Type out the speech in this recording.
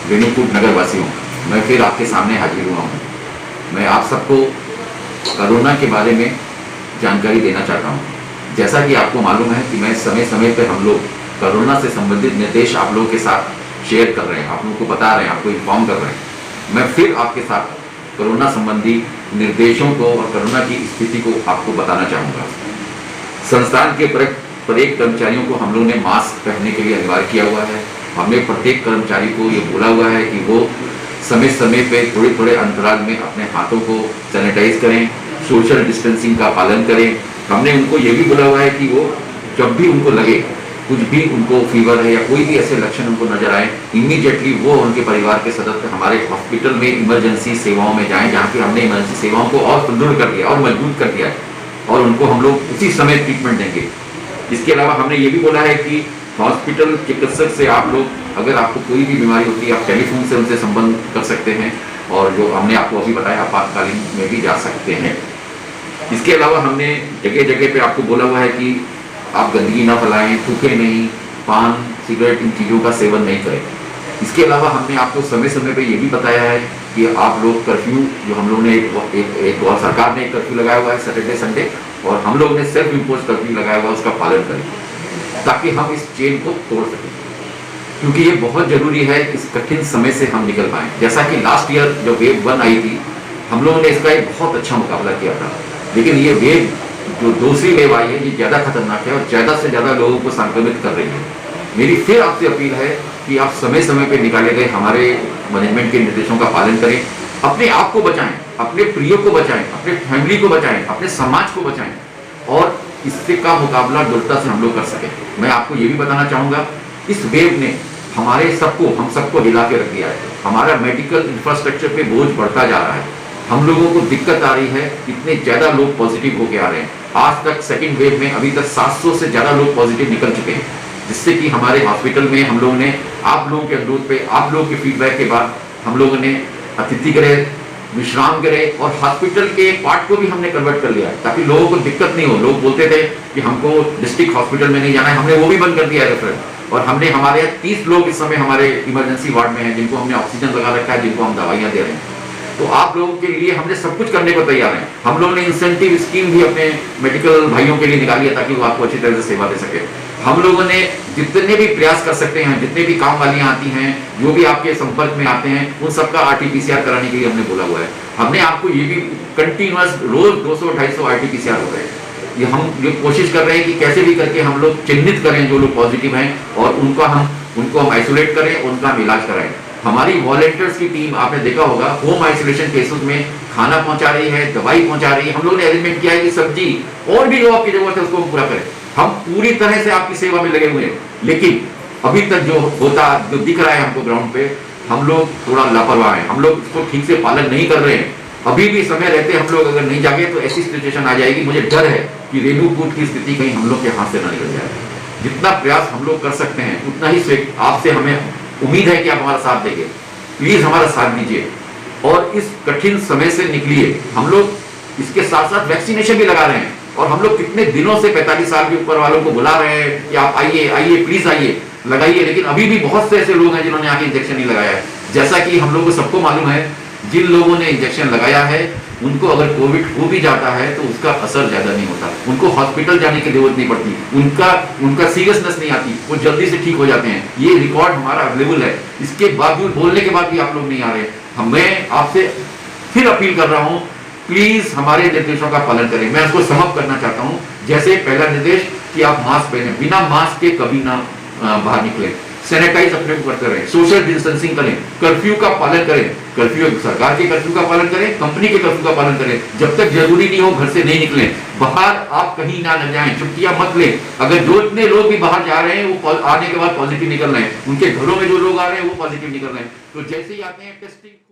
रेणुकूट नगर वासियों, मैं फिर आपके सामने हाजिर हुआ हूँ। मैं आप सबको कोरोना के बारे में जानकारी देना चाहता हूँ। जैसा कि आपको मालूम है कि मैं समय समय पर हम लोग कोरोना से संबंधित निर्देश आप लोगों के साथ शेयर कर रहे हैं, आप लोगों को बता रहे हैं, आपको इन्फॉर्म कर रहे हैं। मैं फिर आपके साथ कोरोना संबंधी निर्देशों को और कोरोना की स्थिति को आपको बताना चाहूँगा। संस्थान के प्रत्येक कर्मचारियों को हम लोग ने मास्क पहनने के लिए अनिवार्य किया हुआ है। हमने प्रत्येक कर्मचारी को ये बोला हुआ है कि वो समय समय पे थोड़े थोड़े अंतराल में अपने हाथों को सैनिटाइज करें, सोशल डिस्टेंसिंग का पालन करें। हमने उनको ये भी बोला हुआ है कि वो जब भी उनको लगे कुछ भी उनको फीवर है या कोई भी ऐसे लक्षण उनको नजर आए, इमीडिएटली वो उनके परिवार के सदस्य हमारे हॉस्पिटल में इमरजेंसी सेवाओं में जाएं, जहाँ पे हमने इमरजेंसी सेवाओं को और सुदृढ़ कर दिया और मजबूत कर दिया है, और उनको हम लोग उसी समय ट्रीटमेंट देंगे। इसके अलावा हमने ये भी बोला है कि हॉस्पिटल चिकित्सक से आप लोग, अगर आपको कोई भी बीमारी होती है, आप टेलीफोन से उनसे संबंध कर सकते हैं, और जो हमने आपको अभी बताया आपातकालीन में भी जा सकते हैं। इसके अलावा हमने जगह जगह पे आपको बोला हुआ है कि आप गंदगी ना फैलाएं, थूकें नहीं, पान सिगरेट इन चीज़ों का सेवन नहीं करें। इसके अलावा हमने आपको समय समय पे ये भी बताया है कि आप लोग कर्फ्यू, जो हम लोग ने एक सरकार ने एक कर्फ्यू लगाया हुआ है सैटरडे संडे, और हम लोग ने सेल्फ इम्पोज कर्फ्यू लगाया हुआ है, उसका पालन करें ताकि हम इस चेन को तोड़ सकें, क्योंकि ये बहुत जरूरी है इस कठिन समय से हम निकल पाएं। जैसा कि लास्ट ईयर जो वेव 1 आई थी, हम लोगों ने इसका एक बहुत अच्छा मुकाबला किया था, लेकिन ये वेव जो दूसरी वेव आई है, ये ज़्यादा खतरनाक है और ज़्यादा से ज़्यादा लोगों को संक्रमित कर रही है। मेरी फिर आपसे अपील है कि आप समय समय पर निकाले गए हमारे मैनेजमेंट के निर्देशों का पालन करें, अपने आप को बचाएं, अपने प्रियो को बचाएं, अपने फैमिली को बचाएं, अपने समाज को बचाएं, और इससे का मुकाबला दृढ़ता से हम लोग कर सकें। मैं आपको ये भी बताना चाहूँगा, इस वेव ने हम सबको हिला के रख दिया है। हमारा मेडिकल इंफ्रास्ट्रक्चर पे बोझ बढ़ता जा रहा है, हम लोगों को दिक्कत आ रही है, इतने ज़्यादा लोग पॉजिटिव होके आ रहे हैं। आज तक सेकेंड वेव में अभी तक 700 से ज़्यादा लोग पॉजिटिव निकल चुके हैं, जिससे कि हमारे हॉस्पिटल में हम लोगों ने आप लोगों के अनुरोध पे, आप लोगों के फीडबैक के बाद हम लोगों ने अतिथि गृह, विश्राम गृह और हॉस्पिटल के पार्ट को भी हमने कन्वर्ट कर लिया है, ताकि लोगों को दिक्कत नहीं हो। लोग बोलते थे कि हमको डिस्ट्रिक्ट हॉस्पिटल में नहीं जाना है, हमने वो भी बंद कर दिया है रेफरल। और हमने हमारे 30 लोग इस समय हमारे इमरजेंसी वार्ड में हैं, जिनको हमने ऑक्सीजन लगा रखा है, जिनको हम दवाइयाँ दे रहे हैं। तो आप लोगों के लिए हमने सब कुछ करने को तैयार हैं। हम लोगों ने इंसेंटिव स्कीम भी अपने मेडिकल भाइयों के लिए निकाली है, ताकि वो आपको अच्छी तरह से सेवा दे सके। हम लोगों ने जितने भी प्रयास कर सकते हैं, जितने भी काम वालियां आती हैं, जो भी आपके संपर्क में आते हैं, उन सबका RT-PCR कराने के लिए हमने बोला हुआ है। हमने आपको ये भी कंटिन्यूअस रोज 200-250 RT-PCR हो रहे हैं। ये हम जो कोशिश कर रहे हैं कि कैसे भी करके हम लोग चिन्हित करें जो लोग पॉजिटिव हैं, और उनको हम आइसोलेट करें, उनका हम इलाज कराएं। हमारी वॉलंटियर्स की टीम, आपने देखा होगा, होम आइसोलेशन केसेस में खाना पहुंचा रही है, दवाई पहुंचा रही है। हम लोग ने अरेंजमेंट किया है कि सब्जी और भी जो आपकी जरूरत है उसको हम पूरा करें। हम पूरी तरह से आपकी सेवा में लगे हुए हैं, लेकिन अभी तक जो दिख रहा है हमको ग्राउंड पे, हम लोग थोड़ा लापरवाह हैं, हम लोग इसको ठीक से पालन नहीं कर रहे हैं। अभी भी समय रहते हम लोग अगर नहीं जागे तो ऐसी सिचुएशन आ जाएगी, मुझे डर है कि रेणुकूट की स्थिति कहीं हम लोग के हाथ से ना निकल जाए। जितना प्रयास हम लोग कर सकते हैं उतना ही आपसे हमें उम्मीद है कि आप हमारा साथ देंगे। प्लीज हमारा साथ दीजिए और इस कठिन समय से निकलिए। हम लोग इसके साथ साथ वैक्सीनेशन भी लगा रहे हैं, और हम लोग कितने दिनों से 45 साल के ऊपर वालों को बुला रहे हैं कि आप आइए आइए प्लीज आइए लगाइए, लेकिन अभी भी बहुत से ऐसे लोग हैं जिन्होंने आके इंजेक्शन नहीं लगाया है। जैसा कि हम लोग को सबको मालूम है, जिन लोगों ने इंजेक्शन लगाया है उनको अगर कोविड हो भी जाता है तो उसका असर ज्यादा नहीं होता, उनको हॉस्पिटल जाने की जरूरत नहीं पड़ती, उनका सीरियसनेस नहीं आती, वो जल्दी से ठीक हो जाते हैं। ये रिकॉर्ड हमारा अवेलेबल है। इसके बावजूद, बोलने के बाद भी आप लोग नहीं आ रहे। मैं आपसे फिर अपील कर रहा हूँ, प्लीज हमारे निर्देशों का पालन करें। मैं इसको समाप्त करना चाहता हूँ। जैसे पहला निर्देश कि आप मास्क पहने, बिना मास्क के कभी ना बाहर निकले, सैनिटाइज अपने को करते रहें, सोशल डिस्टेंसिंग करें, कर्फ्यू का पालन करें। कर्फ्यू सरकार के कर्फ्यू का पालन करें, कंपनी के कर्फ्यू का पालन करें। जब तक जरूरी नहीं हो घर से नहीं निकलें, बाहर आप कहीं ना जाएं, छुट्टियां मत लें। अगर जो इतने लोग भी बाहर जा रहे हैं वो आने के बाद पॉजिटिव निकल रहे हैं, उनके घरों में जो लोग आ रहे हैं वो पॉजिटिव निकल रहे हैं, तो जैसे ही आते हैं टेस्टिंग